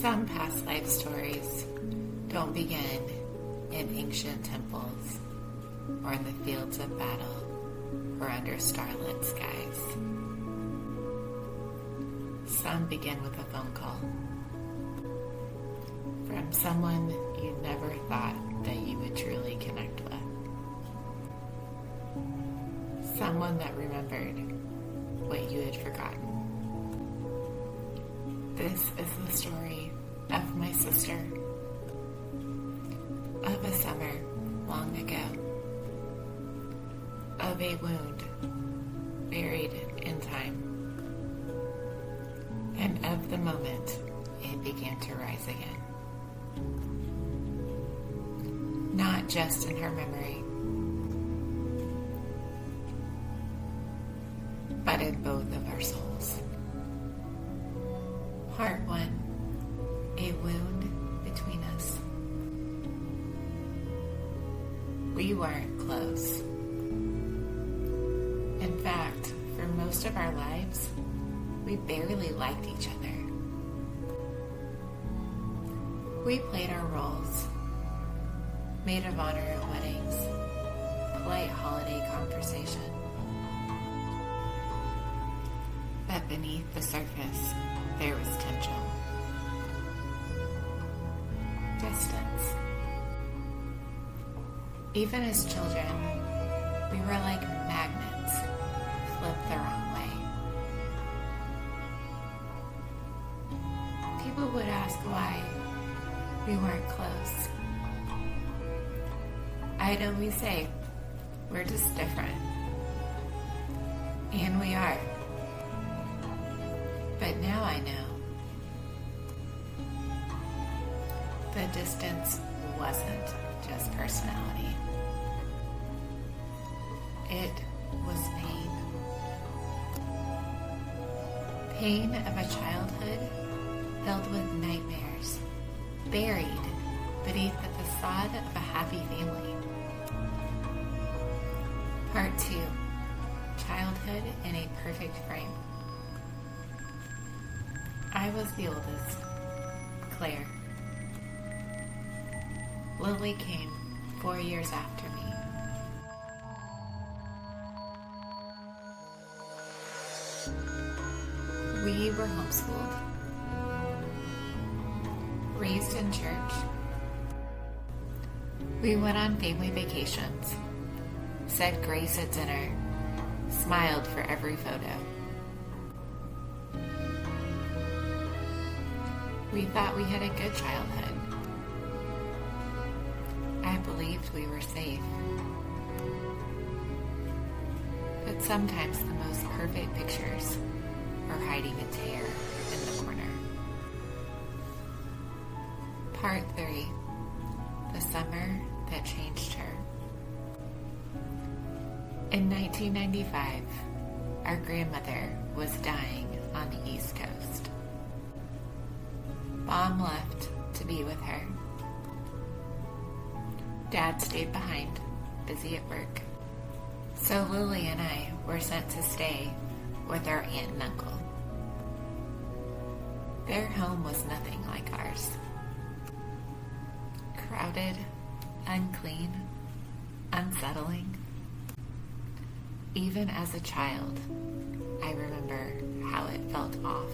Some past life stories don't begin in ancient temples or in the fields of battle or under starlit skies. Some begin with a phone call from someone you never thought that you would truly connect with. Someone that remembered what you had forgotten. This is the story of my sister, of a summer long ago, of a wound buried in time, and of the moment it began to rise again. Not just in her memory, but in both of our souls. Part 1, a wound between us. We weren't close. In fact, for most of our lives, we barely liked each other. We played our roles, maid of honor at weddings, polite holiday conversation. But beneath the surface, there was tension. Distance. Even as children, we were like magnets, flipped the wrong way. People would ask why we weren't close. I'd always say, we're just different. And we are. But now I know. The distance wasn't just personality. It was pain. Pain of a childhood filled with nightmares, buried beneath the facade of a happy family. Part 2, childhood in a perfect frame. I was the oldest, Claire. Lily came 4 years after me. We were homeschooled, raised in church. We went on family vacations, said grace at dinner, smiled for every photo. We thought we had a good childhood. I believed we were safe. But sometimes the most perfect pictures are hiding a tear in the corner. Part 3, the summer that changed her. In 1995, our grandmother was dying on the East Coast. Mom left to be with her. Dad stayed behind, busy at work. So Lily and I were sent to stay with our aunt and uncle. Their home was nothing like ours. Crowded, unclean, unsettling. Even as a child, I remember how it felt off.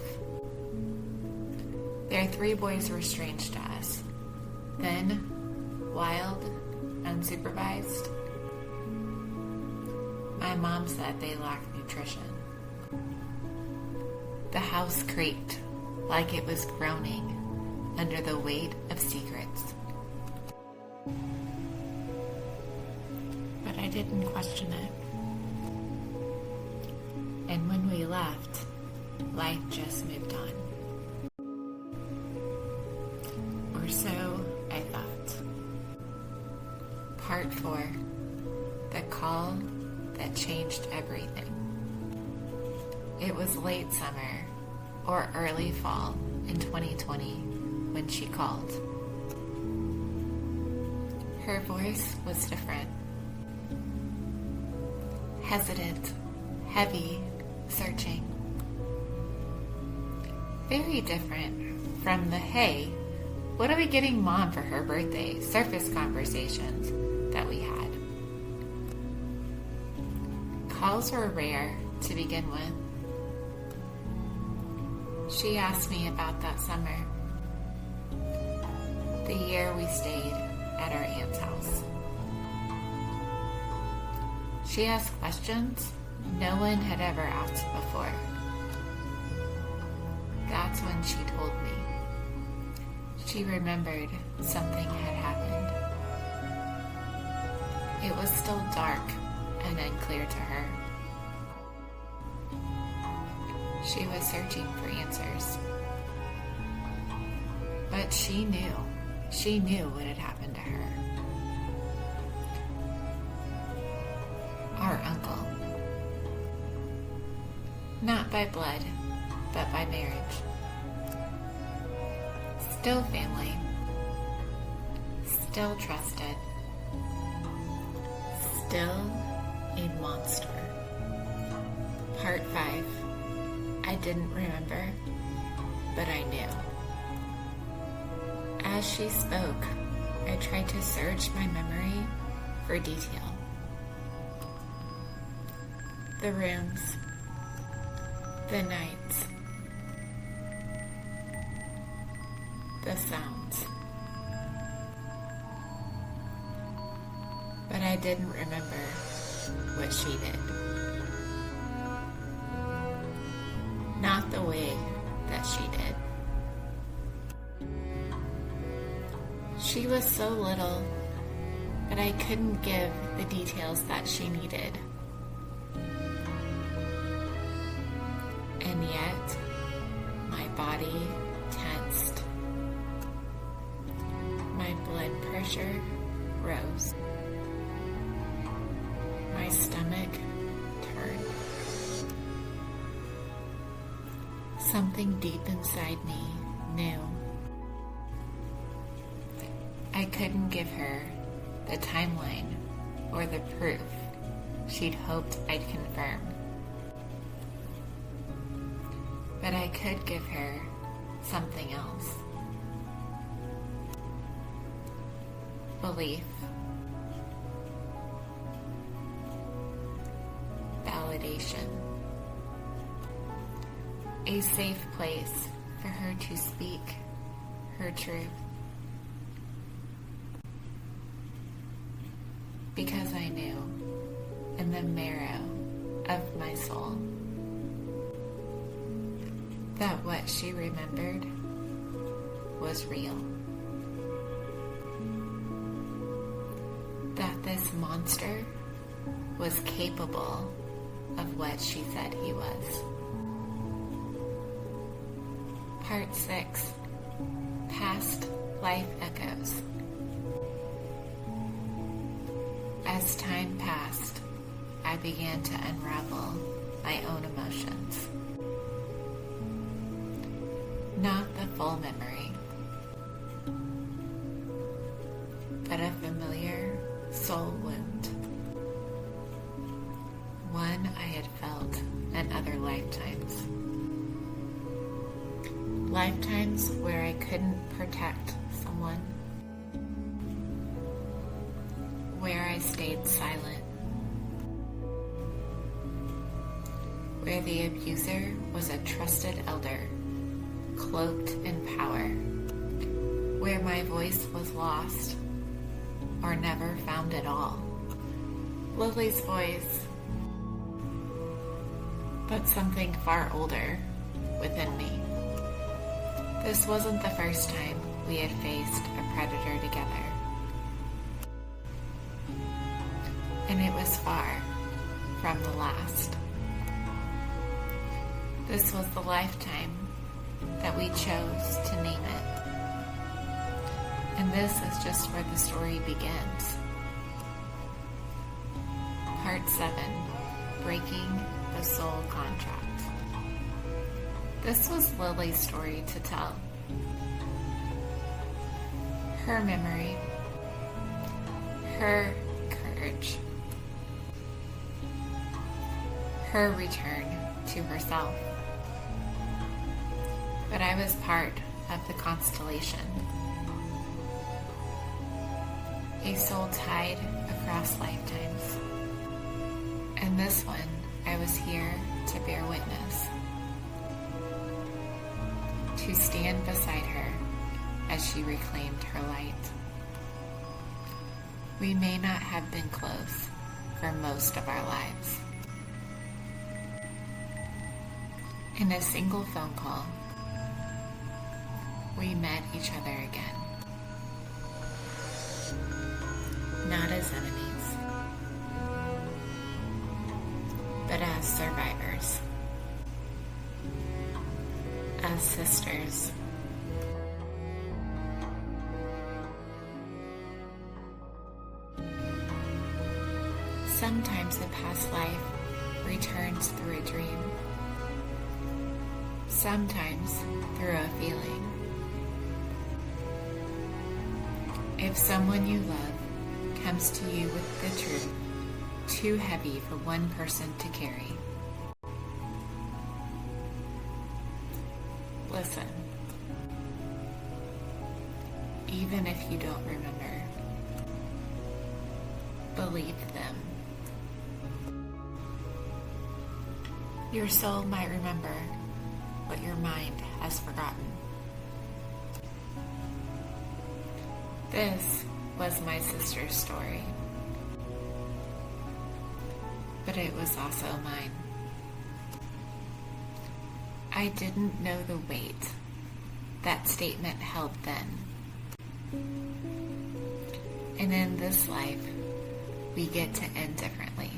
Their 3 boys were strange to us. Then, wild, unsupervised. My mom said they lacked nutrition. The house creaked like it was groaning under the weight of secrets. But I didn't question it. And when we left, life just moved on. Or so I thought. Part 4, the call that changed everything. It was late summer or early fall in 2020 when she called. Her voice was different. Hesitant, heavy, searching. Very different from the "hey, what are we getting Mom for her birthday?" surface conversations that we had. Calls were rare to begin with. She asked me about that summer, the year we stayed at our aunt's house. She asked questions no one had ever asked before. That's when she told me. She remembered something had happened. It was still dark and unclear to her. She was searching for answers. But she knew what had happened to her. Our uncle. Not by blood, but by marriage. Still family. Still trusted. Still a monster. Part 5. I didn't remember, but I knew. As she spoke, I tried to search my memory for detail. The rooms, the nights, the sounds. But I didn't remember what she did. Not the way that she did. She was so little, but I couldn't give the details that she needed. And yet, my body tensed. My blood pressure rose. My stomach turned. Something deep inside me knew. I couldn't give her the timeline or the proof she'd hoped I'd confirm. But I could give her something else. Belief. Validation. A safe place for her to speak her truth. Because I knew in the marrow of my soul that what she remembered was real. That this monster was capable of what she said he was. Part 6. Past Life Echoes. As time passed, I began to unravel my own emotions. Not the full memory, but a familiar soul wound. One I had felt in other lifetimes. Lifetimes where I couldn't protect someone. Where I stayed silent. Where the abuser was a trusted elder, cloaked in power. Where my voice was lost, or never found at all. Lily's voice, but something far older within me. This wasn't the first time we had faced a predator together. And it was far from the last. This was the lifetime that we chose to name it. And this is just where the story begins. Part 7, Breaking the Soul Contract. This was Lily's story to tell. Her memory, her courage, her return to herself. But I was part of the constellation. A soul tied across lifetimes. And this one, I was here to bear witness. To stand beside her as she reclaimed her light. We may not have been close for most of our lives. In a single phone call, we met each other again. Not as enemies, but as survivors, as sisters. Sometimes a past life returns through a dream, sometimes through a feeling. If someone you love comes to you with the truth, too heavy for one person to carry, listen. Even if you don't remember, believe them. Your soul might remember what your mind has forgotten. This was my sister's story, but it was also mine. I didn't know the weight that statement held then. And in this life, we get to end differently.